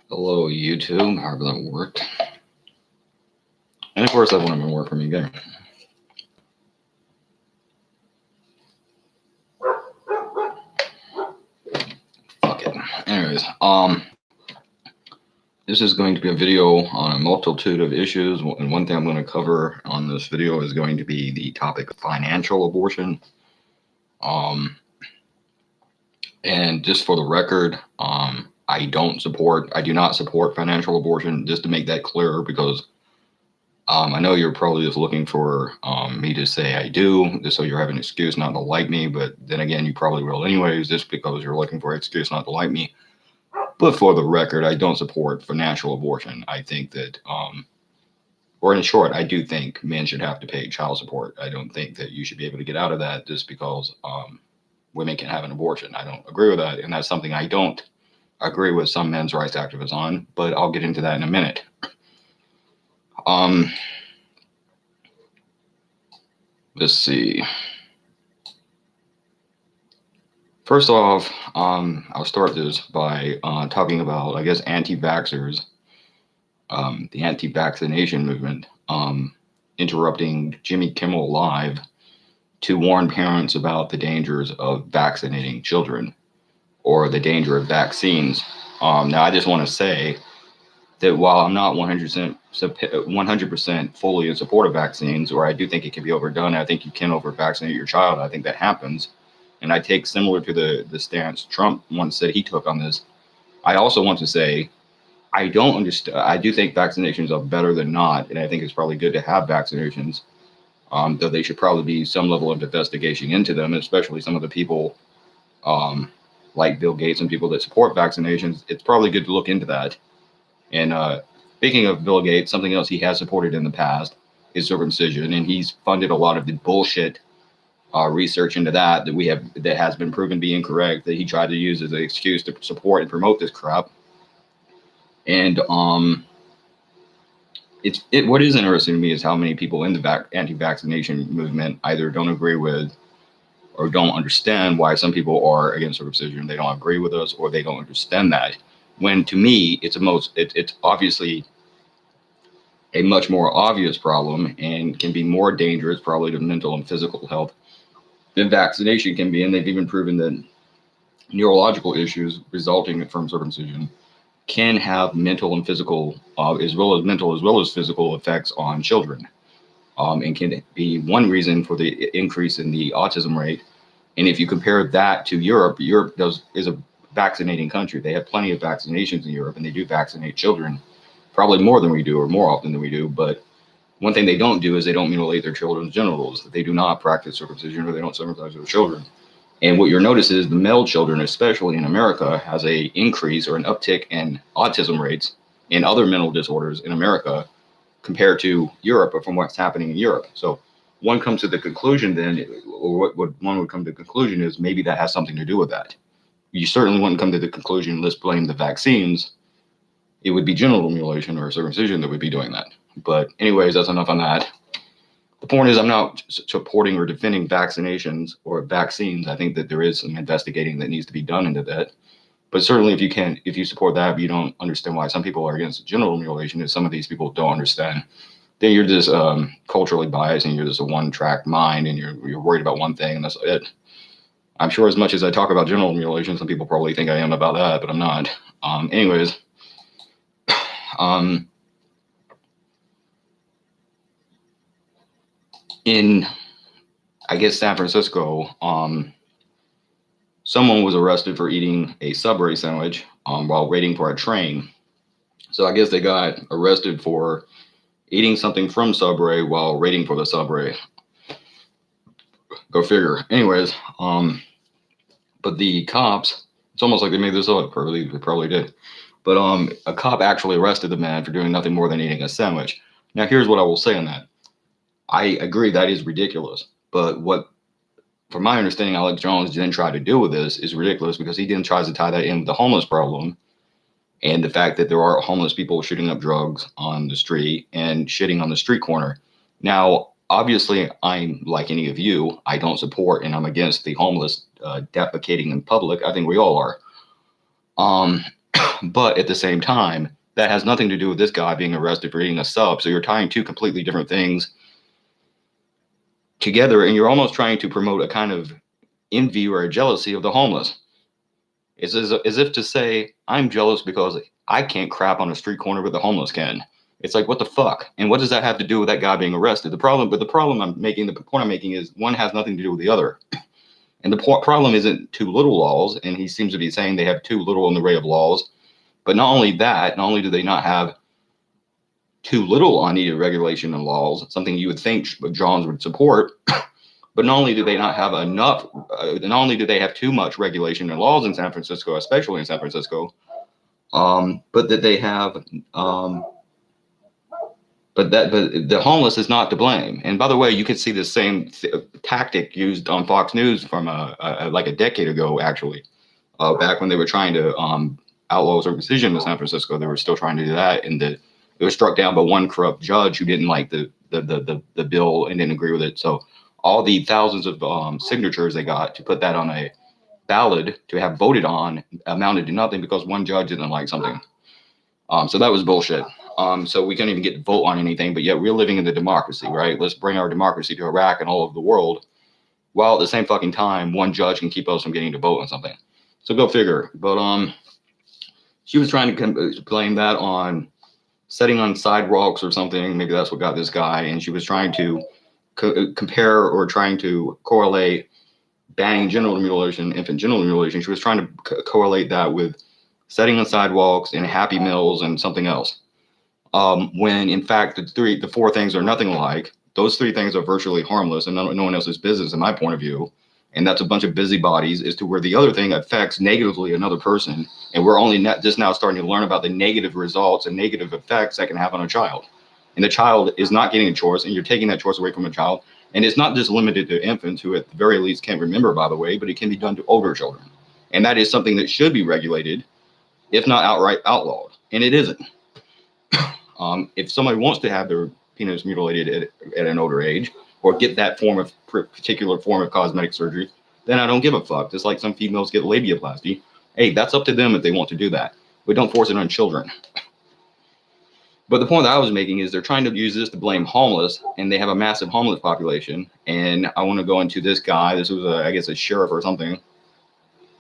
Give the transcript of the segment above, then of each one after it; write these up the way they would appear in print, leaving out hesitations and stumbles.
Hello, YouTube. However that worked. And of course, that wouldn't have worked for me again. Fuck it. Anyways, this is going to be a video on a multitude of issues, and one thing I'm going to cover on this video is going to be the topic of financial abortion. Um, and just for the record, I do not support financial abortion. Just to make that clear, because I know you're probably just looking for me to say I do, just so you have an excuse not to like me. But then again, you probably will anyways, just because you're looking for an excuse not to like me. But for the record, I don't support financial abortion. I think that, or in short, I do think men should have to pay child support. I don't think that you should be able to get out of that just because women can have an abortion. I don't agree with that, and that's something I don't agree with some men's rights activists on. But I'll get into that in a minute. Um, let's see. First off, I'll start this by talking about, I guess, anti-vaxxers, the anti-vaccination movement, interrupting Jimmy Kimmel Live to warn parents about the dangers of vaccinating children or the danger of vaccines. Now, I just want to say that while I'm not 100% fully in support of vaccines, or I do think it can be overdone, I think you can over-vaccinate your child. I think that happens. And I take similar to the stance Trump once said he took on this. I also want to say I don't understand. I do think vaccinations are better than not, and I think it's probably good to have vaccinations. Though they should probably be some level of investigation into them, especially some of the people like Bill Gates and people that support vaccinations. It's probably good to look into that. And speaking of Bill Gates, something else he has supported in the past is circumcision, and he's funded a lot of the bullshit research into that has been proven to be incorrect, that he tried to use as an excuse to support and promote this crap. And what is interesting to me is how many people in the anti-vaccination movement either don't agree with or don't understand why some people are against circumcision. They don't agree with us, or they don't understand that. When to me, it's obviously a much more obvious problem and can be more dangerous, probably, to mental and physical health than vaccination can be. And they've even proven that neurological issues resulting from circumcision can have mental and physical, as well as physical effects on children, and can be one reason for the increase in the autism rate. And if you compare that to Europe, is a vaccinating country. They have plenty of vaccinations in Europe, and they do vaccinate children, probably more than we do, or more often than we do. But one thing they don't do is they don't mutilate their children's genitals. They do not practice circumcision, or they don't circumcise their children. And what you'll notice is the male children, especially in America, has a increase or an uptick in autism rates and other mental disorders in America compared to Europe, or from what's happening in Europe. So one comes to the conclusion then, or what one would come to the conclusion is maybe that has something to do with that. You certainly wouldn't come to the conclusion, let's blame the vaccines. It would be genital mutilation or circumcision that would be doing that. But anyways, that's enough on that. The point is, I'm not supporting or defending vaccinations or vaccines. I think that there is some investigating that needs to be done into that. But certainly, if you support that, but you don't understand why some people are against genital mutilation, if some of these people don't understand, then you're just culturally biased, and you're just a one-track mind, and you're worried about one thing, and that's it. I'm sure as much as I talk about genital mutilation, some people probably think I am about that, but I'm not. Anyways, in, I guess, San Francisco, someone was arrested for eating a Subway sandwich while waiting for a train. So I guess they got arrested for eating something from Subway while waiting for the Subway. Go figure. Anyways, but the cops, it's almost like they made this up. They probably did. But a cop actually arrested the man for doing nothing more than eating a sandwich. Now, here's what I will say on that. I agree that is ridiculous. But what, from my understanding, Alex Jones then tried to do with this is ridiculous, because he then tries to tie that in with the homeless problem and the fact that there are homeless people shooting up drugs on the street and shitting on the street corner. Now, obviously, I'm like any of you. I don't support, and I'm against the homeless defecating in public. I think we all are. But at the same time, that has nothing to do with this guy being arrested for eating a sub. So you're tying two completely different things together, and you're almost trying to promote a kind of envy or a jealousy of the homeless. It's as if to say, I'm jealous because I can't crap on a street corner with the homeless can. It's like, what the fuck? And what does that have to do with that guy being arrested? The point I'm making is one has nothing to do with the other. And the problem isn't too little laws, and he seems to be saying they have too little in the array of laws. But not only that, not only do they not have too little unneeded regulation and laws, something you would think Johns would support, but not only do they not have enough, not only do they have too much regulation and laws in San Francisco, especially in San Francisco, but that they have, but the homeless is not to blame. And by the way, you could see the same tactic used on Fox News from like a decade ago, actually, back when they were trying to outlaw circumcision in San Francisco. They were still trying to do that, and it was struck down by one corrupt judge who didn't like the bill and didn't agree with it. So all the thousands of signatures they got to put that on a ballot to have voted on amounted to nothing because one judge didn't like something. So that was bullshit. So we couldn't even get to vote on anything, but yet we're living in the democracy, right? Let's bring our democracy to Iraq and all over the world, while at the same fucking time, one judge can keep us from getting to vote on something. So go figure. But she was trying to blame that on setting on sidewalks or something. Maybe that's what got this guy. And she was trying to compare or trying to correlate banning genital mutilation, infant genital mutilation. She was trying to correlate that with setting on sidewalks and Happy Meals and something else. When in fact the four things are nothing alike. Those three things are virtually harmless and no one else's business, in my point of view. And that's a bunch of busybodies as to where the other thing affects negatively another person. And we're only just now starting to learn about the negative results and negative effects that can have on a child. And the child is not getting a choice, and you're taking that choice away from a child. And it's not just limited to infants, who at the very least can't remember, by the way, but it can be done to older children. And that is something that should be regulated, if not outright outlawed. And it isn't. If somebody wants to have their penis mutilated at an older age, or get that particular form of cosmetic surgery, then I don't give a fuck. Just like some females get labiaplasty. Hey, that's up to them if they want to do that. But don't force it on children. But the point that I was making is they're trying to use this to blame homeless, and they have a massive homeless population. And I want to go into this guy. This was, I guess, a sheriff or something.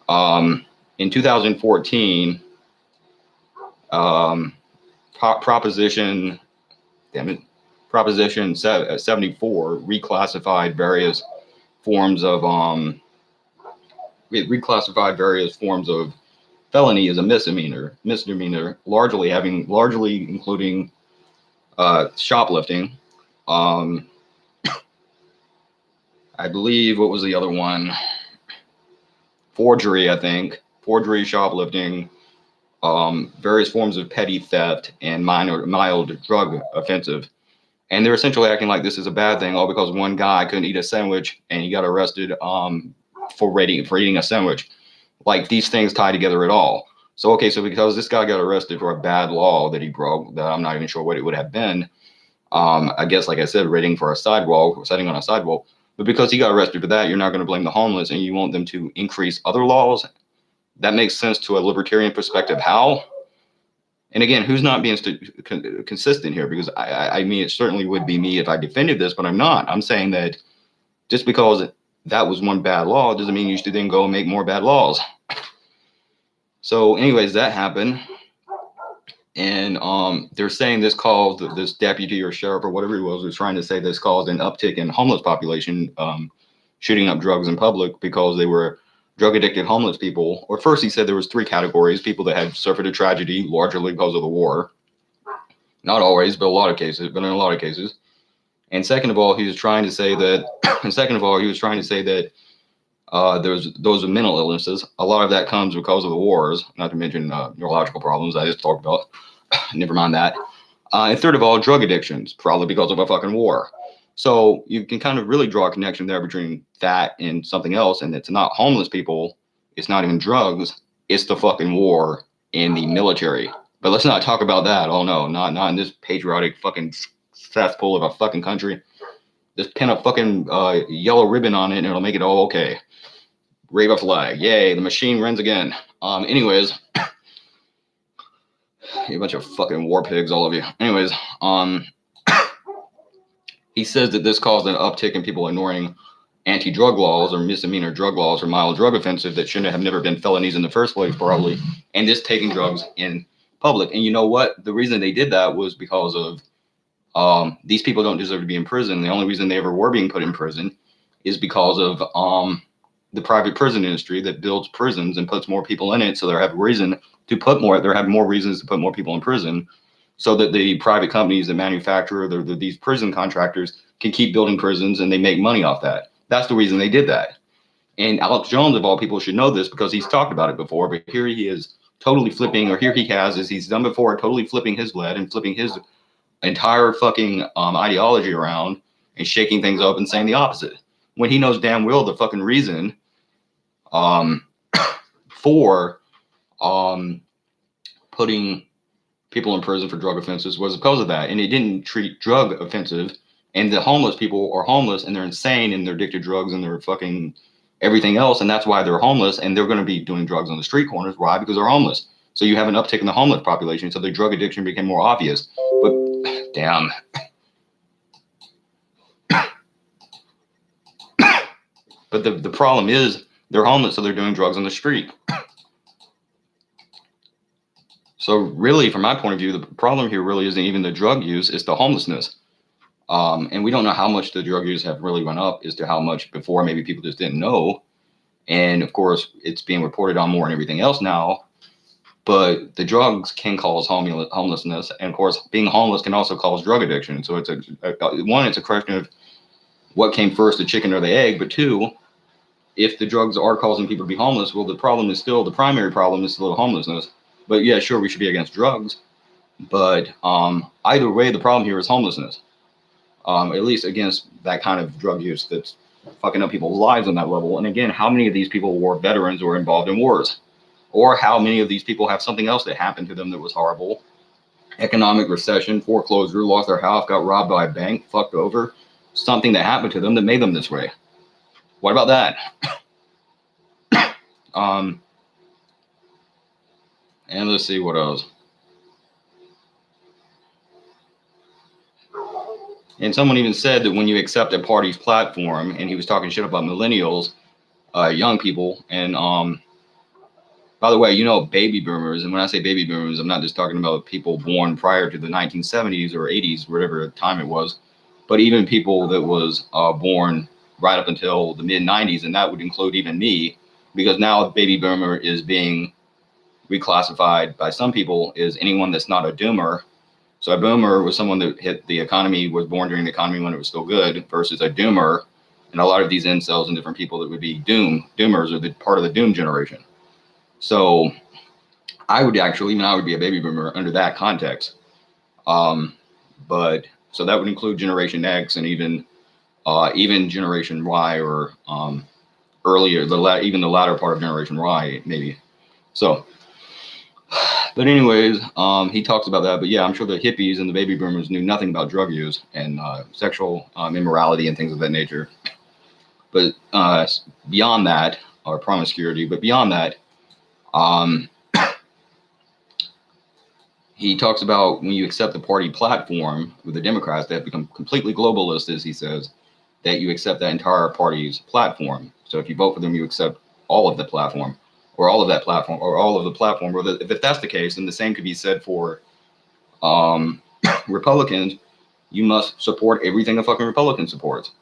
In 2014, Proposition 74 reclassified various forms of felony as a misdemeanor, largely including shoplifting. I believe, what was the other one? Forgery, I think. Forgery, shoplifting, various forms of petty theft, and mild drug offensive. And they're essentially acting like this is a bad thing, all because one guy couldn't eat a sandwich and he got arrested for eating a sandwich. Like, these things tie together at all. So, okay, so because this guy got arrested for a bad law that he broke, that I'm not even sure what it would have been, I guess, like I said, setting on a sidewalk. But because he got arrested for that, you're not going to blame the homeless and you want them to increase other laws. That makes sense to a libertarian perspective. How? And again, who's not being consistent here? Because I mean, it certainly would be me if I defended this, but I'm not. I'm saying that just because that was one bad law doesn't mean you should then go and make more bad laws. So anyways, that happened. And they're saying this deputy or sheriff or whatever he was trying to say this caused an uptick in homeless population, shooting up drugs in public because they were drug addicted homeless people. Or first he said there was three categories: people that had suffered a tragedy largely because of the war. Not always, but in a lot of cases. And second of all, he was trying to say that there's those with mental illnesses. A lot of that comes because of the wars, not to mention neurological problems I just talked about. Never mind that. And third of all, drug addictions, probably because of a fucking war. So you can kind of really draw a connection there between that and something else. And it's not homeless people. It's not even drugs. It's the fucking war in the military. But let's not talk about that. Oh no, not in this patriotic fucking cesspool of a fucking country. Just pin a fucking yellow ribbon on it and it'll make it all okay. Wave a flag. Yay, the machine runs again. Anyways, You bunch of fucking war pigs, all of you. Anyways, he says that this caused an uptick in people ignoring anti-drug laws or misdemeanor drug laws or mild drug offensive that shouldn't have never been felonies in the first place, probably, and this taking drugs in public. And you know what? The reason they did that was because of these people don't deserve to be in prison. The only reason they ever were being put in prison is because of the private prison industry that builds prisons and puts more people in it. So they have reason to put more. They have more reasons to put more people in prison, so that the private companies that manufacture these prison contractors can keep building prisons and they make money off that. That's the reason they did that. And Alex Jones, of all people, should know this because he's talked about it before. But here he is totally flipping, or here he has, as he's done before, totally flipping his lead and flipping his entire fucking ideology around and shaking things up and saying the opposite, when he knows damn well the fucking reason for putting people in prison for drug offenses was because of that. And it didn't treat drug offensive, and the homeless people are homeless and they're insane and they're addicted to drugs and they're fucking everything else, and that's why they're homeless, and they're going to be doing drugs on the street corners. Why? Because they're homeless. So you have an uptick in the homeless population, so the drug addiction became more obvious. But damn. But the problem is they're homeless, so they're doing drugs on the street. So really, from my point of view, the problem here really isn't even the drug use, it's the homelessness. And we don't know how much the drug use have really went up as to how much before. Maybe people just didn't know. And of course, it's being reported on more and everything else now. But the drugs can cause homelessness. And of course, being homeless can also cause drug addiction. So it's it's a question of what came first, the chicken or the egg. But two, if the drugs are causing people to be homeless, well, the primary problem is still homelessness. But yeah, sure, we should be against drugs. But either way, the problem here is homelessness. At least against that kind of drug use that's fucking up people's lives on that level. And again, how many of these people were veterans or involved in wars? Or how many of these people have something else that happened to them that was horrible? Economic recession, foreclosure, lost their house, got robbed by a bank, fucked over. Something that happened to them that made them this way. What about that? And let's see what else. And someone even said that when you accept a party's platform, and he was talking shit about millennials, young people, and by the way, baby boomers, and when I say baby boomers, I'm not just talking about people born prior to the 1970s or 80s, whatever time it was, but even people that was born right up until the mid 90s, and that would include even me, because now a baby boomer is being reclassified by some people as anyone that's not a doomer. So a boomer was someone that hit the economy, was born during the economy when it was still good, versus a doomer. And a lot of these incels and different people that would be doomers are the part of the doom generation. So I would be a baby boomer under that context. But so that would include Generation X and even Generation Y, or earlier, even the latter part of Generation Y, maybe. So, but anyways, he talks about that. But yeah, I'm sure the hippies and the baby boomers knew nothing about drug use and sexual immorality and things of that nature. But beyond that, or promiscuity, but beyond that, he talks about when you accept the party platform with the Democrats, they have become completely globalist, as he says, that you accept that entire party's platform. So if you vote for them, you accept all of the platform, or all of that platform, or all of the platform. Or if that's the case, then the same could be said for Republicans. You must support everything a fucking Republican supports.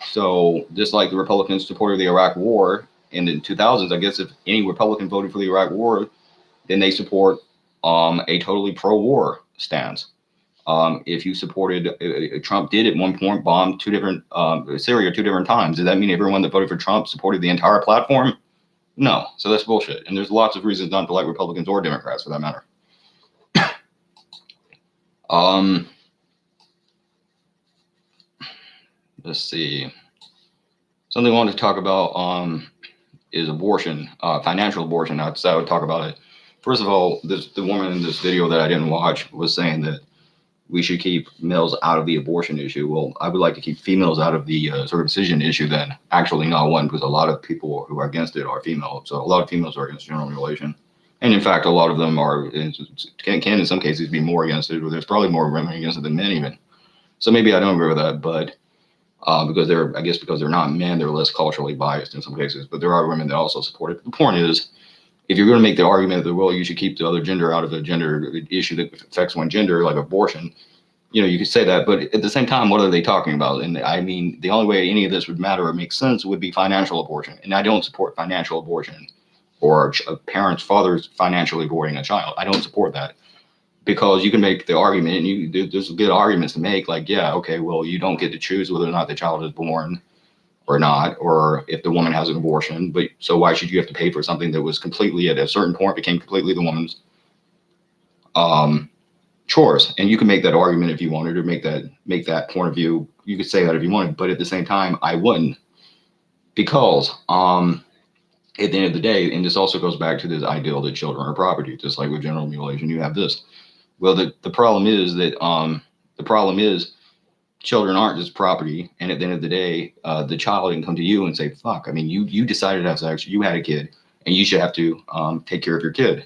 So just like the Republicans supported the Iraq War in the 2000s, I guess if any Republican voted for the Iraq War, then they support a totally pro-war stance. If you supported, Trump did at one point bomb Syria 2 different times. Does that mean everyone that voted for Trump supported the entire platform? No. So that's bullshit. And there's lots of reasons not to like Republicans or Democrats for that matter. Let's see. Something I wanted to talk about is abortion, financial abortion. I would talk about it. First of all, the woman in this video that I didn't watch was saying that we should keep males out of the abortion issue. Well, I would like to keep females out of the circumcision issue then. Actually, not one, because a lot of people who are against it are female. So a lot of females are against general mutilation. And in fact, a lot of them can in some cases be more against it, or there's probably more women against it than men even. So maybe I don't agree with that, but because because they're not men, they're less culturally biased in some cases. But there are women that also support it. The point is, if you're going to make the argument that, well, you should keep the other gender out of a gender issue that affects one gender, like abortion, you could say that. But at the same time, what are they talking about? And I mean, the only way any of this would matter or make sense would be financial abortion. And I don't support financial abortion or a parent's father's financially aborting a child. I don't support that, because you can make the argument, and there's good arguments to make, like, yeah, okay, well, you don't get to choose whether or not the child is born or not, or if the woman has an abortion. But so why should you have to pay for something that was completely, at a certain point, became completely the woman's um, chores? And you can make that argument if you wanted, or make that point of view. You could say that if you wanted, but at the same time, I wouldn't, because at the end of the day, and this also goes back to this ideal that children are property, just like with genital mutilation, you have this. Well, the problem is that children aren't just property, and at the end of the day, the child can come to you and say, "Fuck, I mean, you decided to have sex, you had a kid, and you should have to take care of your kid."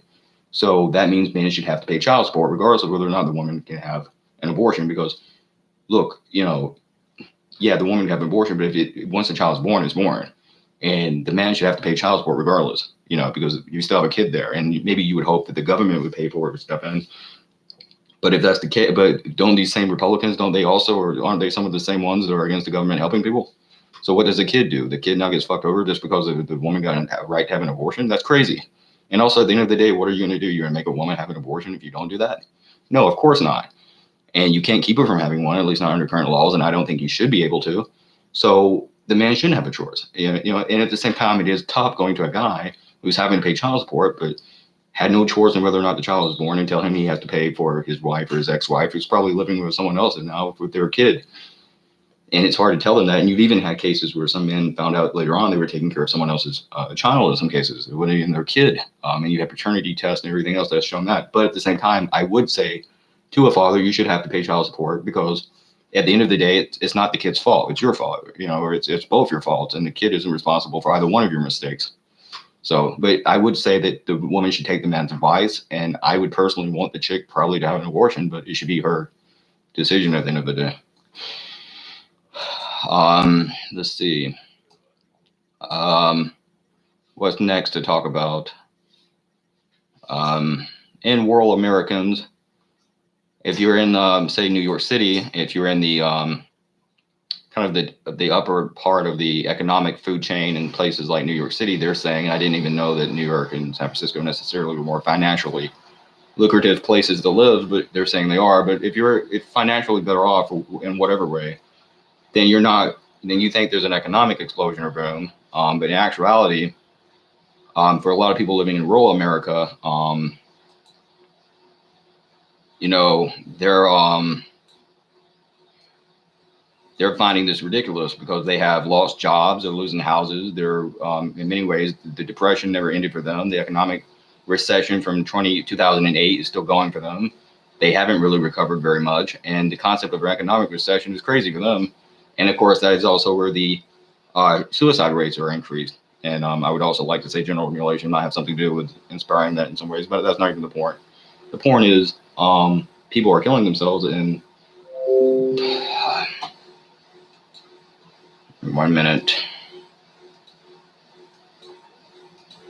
So that means men should have to pay child support, regardless of whether or not the woman can have an abortion. Because look, yeah, the woman can have an abortion, but once the child's born, it's born, and the man should have to pay child support regardless. Because you still have a kid there, and maybe you would hope that the government would pay for it or step in. But if that's the case, but don't these same Republicans, don't they also, or aren't they some of the same ones that are against the government helping people? So what does the kid do? The kid now gets fucked over just because the woman got a right to have an abortion? That's crazy. And also, at the end of the day, what are you going to do? You're going to make a woman have an abortion if you don't do that? No, of course not. And you can't keep her from having one, at least not under current laws. And I don't think you should be able to. So the man shouldn't have a choice. And at the same time, it is tough going to a guy who's having to pay child support, but had no choice in whether or not the child was born, and tell him he has to pay for his wife or his ex-wife, who's probably living with someone else now with their kid. And it's hard to tell them that. And you've even had cases where some men found out later on they were taking care of someone else's child in some cases. It wasn't even their kid. And you have paternity tests and everything else that's shown that. But at the same time, I would say to a father, you should have to pay child support, because at the end of the day, it's not the kid's fault. It's your fault, or it's both your faults. And the kid isn't responsible for either one of your mistakes. So, but I would say that the woman should take the man's advice, and I would personally want the chick probably to have an abortion, but it should be her decision at the end of the day. Let's see. What's next to talk about? In rural Americans, if you're in, say, New York City, if you're in the kind of the upper part of the economic food chain in places like New York City, they're saying, and I didn't even know that New York and San Francisco necessarily were more financially lucrative places to live, but they're saying they are. But if you're financially better off in whatever way, then you think there's an economic explosion or boom. But in actuality, for a lot of people living in rural America, they're finding this ridiculous because they have lost jobs, they're losing houses, they're in many ways, the depression never ended for them. The economic recession from 2008 is still going for them. They haven't really recovered very much, and the concept of an economic recession is crazy for them. And of course, that is also where the suicide rates are increased. And I would also like to say genital mutilation might have something to do with inspiring that in some ways, but that's not even the point. The point is people are killing themselves, and 1 minute.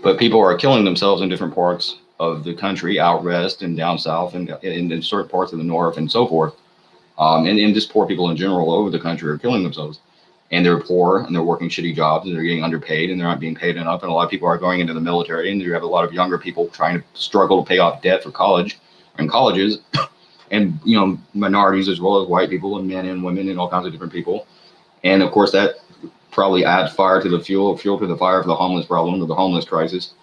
But people are killing themselves in different parts of the country, out west and down south, and in certain parts of the north and so forth. And just poor people in general all over the country are killing themselves. And they're poor, and they're working shitty jobs, and they're getting underpaid, and they're not being paid enough. And a lot of people are going into the military, and you have a lot of younger people trying to struggle to pay off debt for college and colleges, and minorities as well as white people and men and women and all kinds of different people. And of course, that probably adds fire to the fuel to the fire for the homeless problem, or the homeless crisis,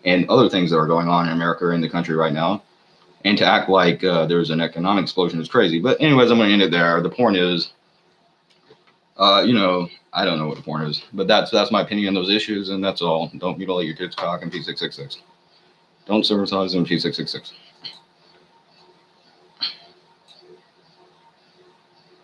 and other things that are going on in America and the country right now. And to act like there's an economic explosion is crazy. But anyways, I'm going to end it there. The point is, I don't know what the point is, but that's my opinion on those issues, and that's all. Don't mutilate your kid's cock in P666. Don't circumcise them in P666.